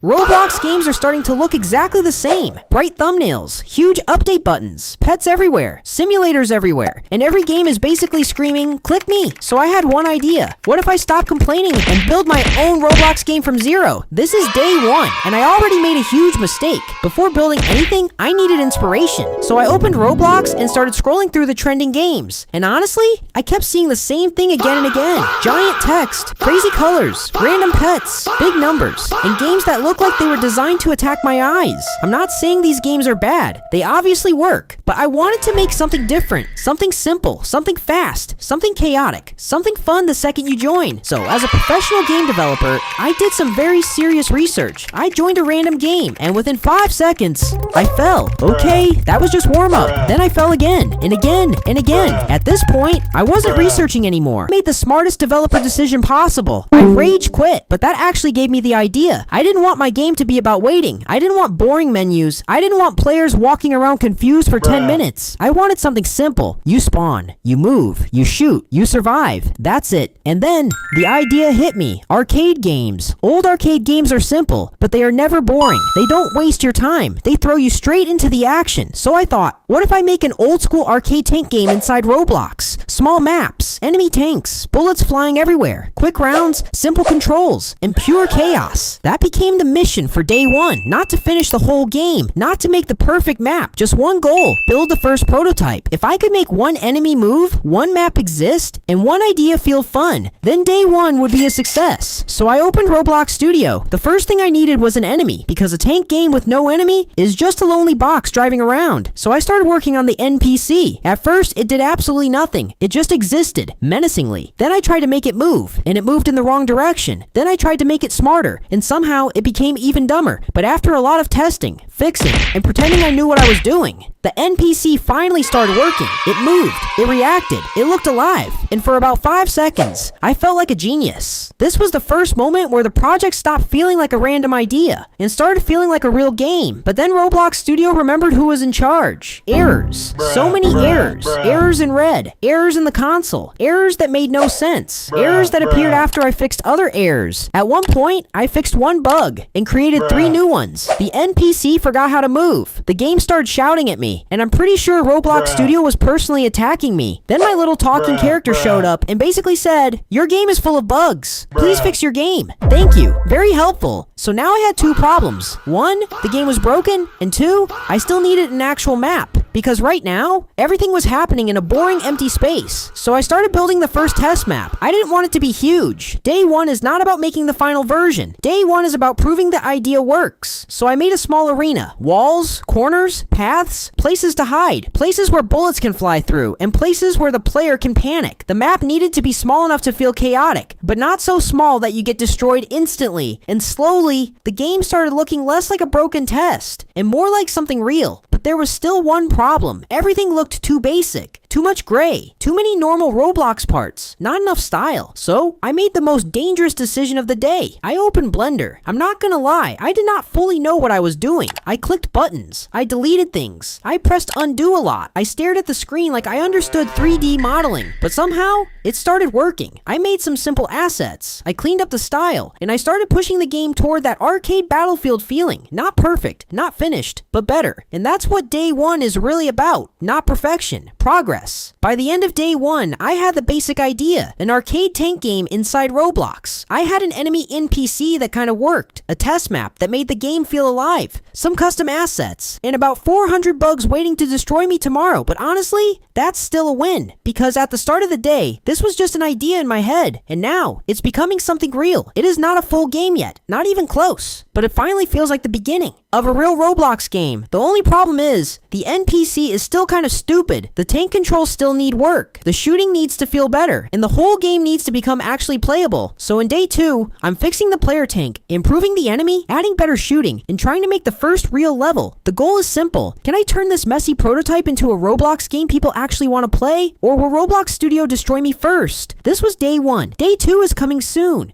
Roblox games are starting to look exactly the same. Bright thumbnails, huge update buttons, pets everywhere, simulators everywhere, and every game is basically screaming, click me. So I had one idea. What if I stop complaining and build my own Roblox game from zero? This is day one, and I already made a huge mistake. Before building anything, I needed inspiration. So I opened Roblox and started scrolling through the trending games. And honestly, I kept seeing the same thing again and again. Giant text, crazy colors, random pets, big numbers, and games that look like they were designed to attack my eyes. I'm not saying these games are bad. They obviously work. But I wanted to make something different, something simple, something fast, something chaotic, something fun the second you join. So as a professional game developer, I did some very serious research. I joined a random game, and within 5 seconds, I fell. Okay, that was just warm up. Then I fell again, and again, and again. At this point, I wasn't researching anymore. I made the smartest developer decision possible. I rage quit, but that actually gave me the idea. I didn't want my game to be about waiting. I didn't want boring menus. I didn't want players walking around confused for 10 minutes. I wanted something simple. You spawn, you move, you shoot, you survive. That's it. And then the idea hit me. Arcade games. Old arcade games are simple, but they are never boring. They don't waste your time. They throw you straight into the action. So I thought, what if I make an old school arcade tank game inside Roblox? Small maps, enemy tanks, bullets flying everywhere, quick rounds, simple controls, and pure chaos. That became the mission for day one. Not to finish the whole game, not to make the perfect map, just one goal, build the first prototype. If I could make one enemy move, one map exist, and one idea feel fun, then day one would be a success. So I opened Roblox Studio. The first thing I needed was an enemy, because a tank game with no enemy is just a lonely box driving around. So I started working on the NPC. At first, it did absolutely nothing. It just existed, menacingly. Then I tried to make it move, and it moved in the wrong direction. Then I tried to make it smarter, and somehow it became even dumber. But after a lot of testing, fixing, and pretending I knew what I was doing, the NPC finally started working. It moved, it reacted, it looked alive, and for about 5 seconds, I felt like a genius. This was the first moment where the project stopped feeling like a random idea and started feeling like a real game. But then Roblox Studio remembered who was in charge. Errors. So many errors. Errors in red. Errors in the console. Errors that made no sense. Errors that appeared after I fixed other errors. At one point, I fixed one bug and created 3 new ones. The NPC forgot how to move. The game started shouting at me, and I'm pretty sure Roblox Studio was personally attacking me. Then my little talking character showed up and basically said, "Your game is full of bugs. Please fix your game. Thank you." Very helpful. So now I had 2 problems. 1, the game was broken, and 2, I still needed an actual map. Because right now, everything was happening in a boring empty space. So I started building the first test map. I didn't want it to be huge. Day one is not about making the final version. Day one is about proving the idea works. So I made a small arena. Walls, corners, paths, places to hide, places where bullets can fly through, and places where the player can panic. The map needed to be small enough to feel chaotic, but not so small that you get destroyed instantly. And slowly, the game started looking less like a broken test and more like something real. But there was still one problem. Everything looked too basic, too much gray, too many normal Roblox parts, not enough style. So I made the most dangerous decision of the day. I opened Blender. I'm not gonna lie, I did not fully know what I was doing. I clicked buttons. I deleted things. I pressed undo a lot. I stared at the screen like I understood 3D modeling. But somehow, it started working. I made some simple assets. I cleaned up the style, and I started pushing the game toward that arcade battlefield feeling. Not perfect, not finished, but better. And that's what day one is really about. Not perfection, progress. By the end of day one, I had the basic idea. An arcade tank game inside Roblox. I had an enemy NPC that kind of worked. A test map that made the game feel alive. Some custom assets. And about 400 bugs waiting to destroy me tomorrow. But honestly, that's still a win. Because at the start of the day, this was just an idea in my head. And now, it's becoming something real. It is not a full game yet. Not even close. But it finally feels like the beginning of a real Roblox game. The only problem is, the NPC is still kind of stupid. The tank controls still need work. The shooting needs to feel better. And the whole game needs to become actually playable. So in day 2, I'm fixing the player tank, improving the enemy, adding better shooting, and trying to make the first real level. The goal is simple. Can I turn this messy prototype into a Roblox game people actually want to play? Or will Roblox Studio destroy me first? This was day 1. Day 2 is coming soon.